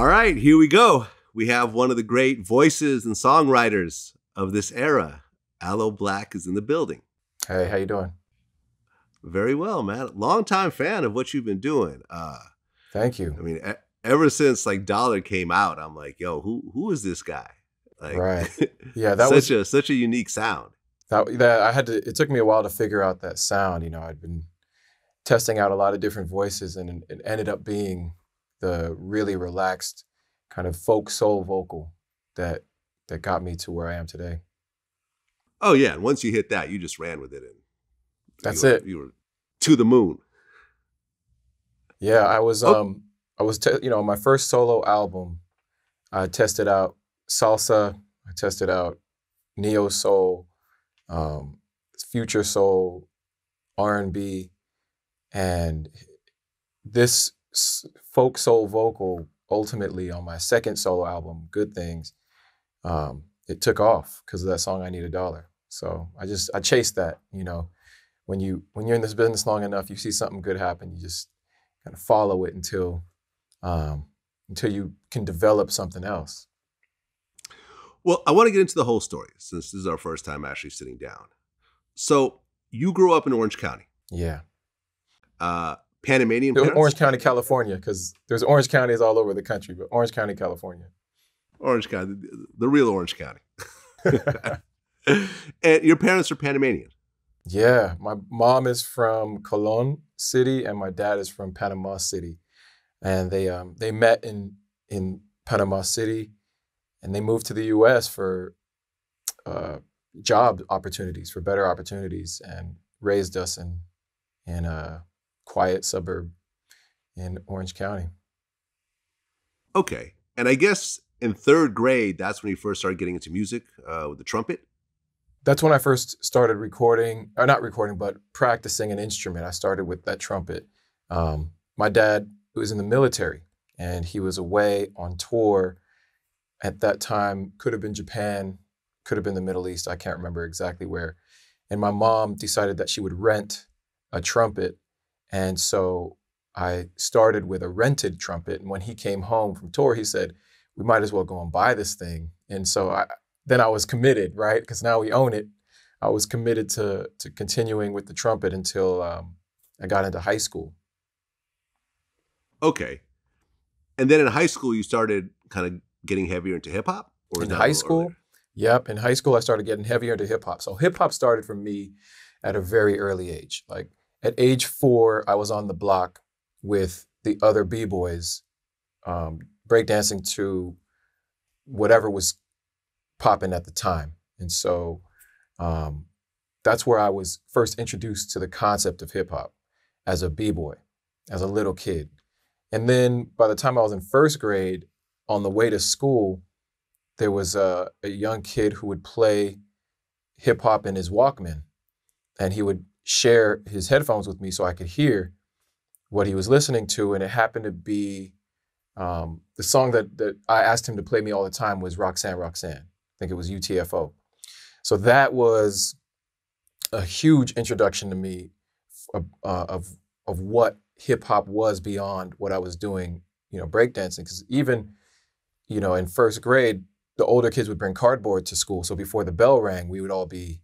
All right, here we go. We have one of the great voices and songwriters of this era. Aloe Blacc is in the building. Hey, how you doing? Very well, man. Longtime fan of what you've been doing. Thank you. I mean, ever since like Dollar came out, I'm like, yo, who is this guy? Like, right. Yeah, that such a unique sound. That I had to. It took me a while to figure out that sound. You know, I'd been testing out a lot of different voices, and it ended up being the really relaxed kind of folk soul vocal that got me to where I am today. Oh yeah, and once you hit that, you just ran with it, and that's it. You were to the moon. Yeah, I was. My first solo album, I tested out salsa. I tested out neo soul, future soul, R&B, and this folk soul vocal ultimately on my second solo album, Good Things, it took off because of that song, I Need a Dollar. So I chased that, you know. When you're in this business long enough, you see something good happen, you just kind of follow it until you can develop something else. Well, I want to get into the whole story since this is our first time actually sitting down. So you grew up in Orange County. Yeah. Panamanian parents? Orange County, California, because there's Orange counties all over the country, but Orange County, California. Orange County, the real Orange County. And your parents are Panamanian? Yeah, my mom is from Colon City and my dad is from Panama City. And they met in Panama City and they moved to the US for job opportunities, for better opportunities, and raised us in a quiet suburb in Orange County. Okay. And I guess in third grade, that's when you first started getting into music with the trumpet? That's when I first started recording, or not recording, but practicing an instrument. I started with that trumpet. My dad was in the military and he was away on tour at that time. Could have been Japan, could have been the Middle East. I can't remember exactly where. And my mom decided that she would rent a trumpet. And so I started with a rented trumpet. And when he came home from tour, he said, we might as well go and buy this thing. And so then I was committed, right? Because now we own it. I was committed to continuing with the trumpet until I got into high school. Okay. And then in high school, you started kind of getting heavier into hip hop? In high school? Yep. In high school, I started getting heavier into hip hop. So hip hop started for me at a very early age. Like at age 4, I was on the block with the other B-boys, breakdancing to whatever was popping at the time. And so that's where I was first introduced to the concept of hip hop as a B-boy, as a little kid. And then by the time I was in first grade, on the way to school, there was a young kid who would play hip hop in his Walkman, and he would share his headphones with me so I could hear what he was listening to. And it happened to be the song that I asked him to play me all the time was Roxanne, Roxanne. I think it was UTFO. So that was a huge introduction to me of what hip hop was beyond what I was doing, you know, breakdancing. Because even, you know, in first grade, the older kids would bring cardboard to school. So before the bell rang, we would all be,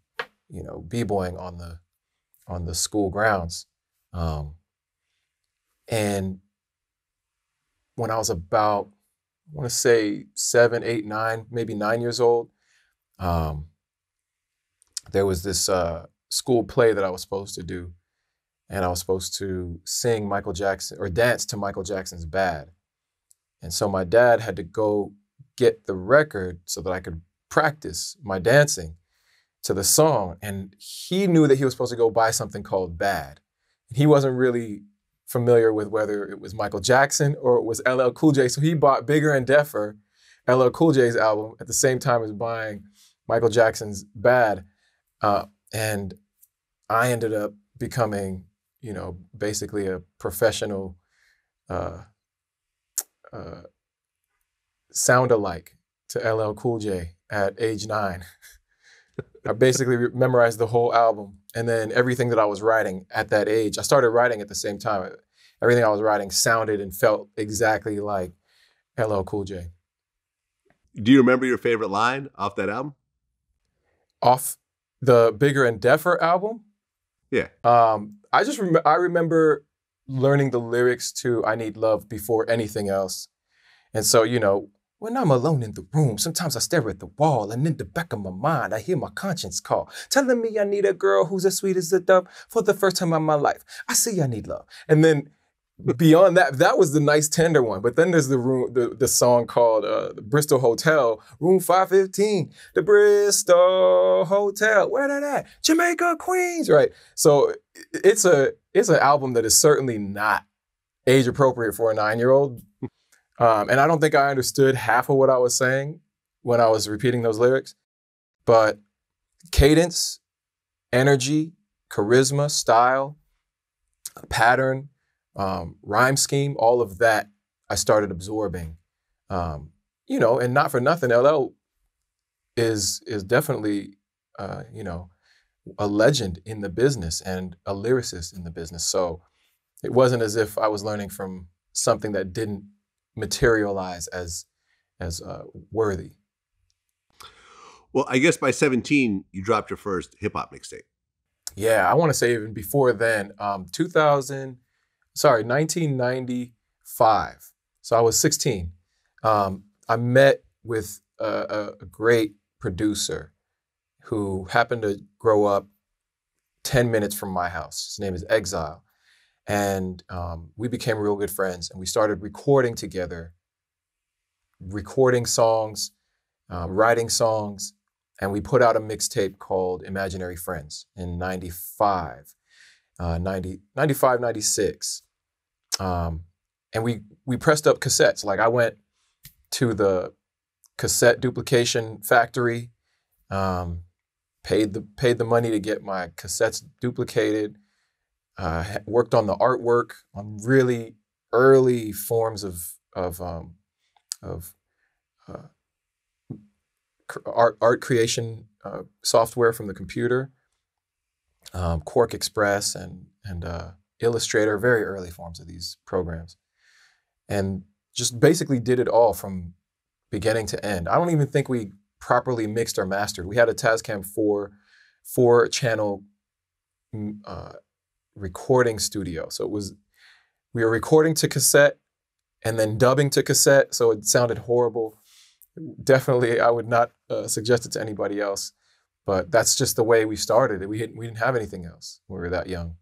you know, b-boying on the school grounds. And when I was about, I want to say 7, 8, 9, maybe 9 years old, there was this school play that I was supposed to do. And I was supposed to sing Michael Jackson or dance to Michael Jackson's Bad. And so my dad had to go get the record so that I could practice my dancing to the song. And he knew that he was supposed to go buy something called Bad. He wasn't really familiar with whether it was Michael Jackson or it was LL Cool J. So he bought Bigger and Deffer, LL Cool J's album, at the same time as buying Michael Jackson's Bad. And I ended up becoming, you know, basically a professional sound-alike to LL Cool J at age 9. I basically memorized the whole album, and then everything that I was writing at that age, I started writing at the same time. Everything I was writing sounded and felt exactly like LL Cool J. Do you remember your favorite line off that album? Off the Bigger and Deffer album? Yeah. I remember learning the lyrics to I Need Love before anything else. And so, when I'm alone in the room, sometimes I stare at the wall, and in the back of my mind, I hear my conscience call, telling me I need a girl who's as sweet as a dove for the first time in my life. I see I need love. And then beyond that, that was the nice tender one. But then there's the song called the Bristol Hotel, Room 515, the Bristol Hotel. Where that at? Jamaica, Queens, right? So it's an album that is certainly not age appropriate for a 9-year-old. And I don't think I understood half of what I was saying when I was repeating those lyrics. But cadence, energy, charisma, style, pattern, rhyme scheme, all of that I started absorbing. And not for nothing, LL is definitely, a legend in the business and a lyricist in the business. So it wasn't as if I was learning from something that didn't materialize as worthy. Well, I guess by 17, you dropped your first hip hop mixtape. Yeah, I want to say even before then, 1995. So I was 16. I met with a great producer who happened to grow up 10 minutes from my house. His name is Exile. And we became real good friends, and we started recording together, recording songs, writing songs, and we put out a mixtape called Imaginary Friends in 95, 96. And we pressed up cassettes. Like I went to the cassette duplication factory, paid the money to get my cassettes duplicated, worked on the artwork on really early forms of art creation software from the computer, Quark Express and Illustrator, very early forms of these programs, and just basically did it all from beginning to end. I don't even think we properly mixed or mastered. We had a Tascam 4-channel recording studio. So we were recording to cassette and then dubbing to cassette. So it sounded horrible. Definitely, I would not suggest it to anybody else, but that's just the way we started. We didn't have anything else when we were that young.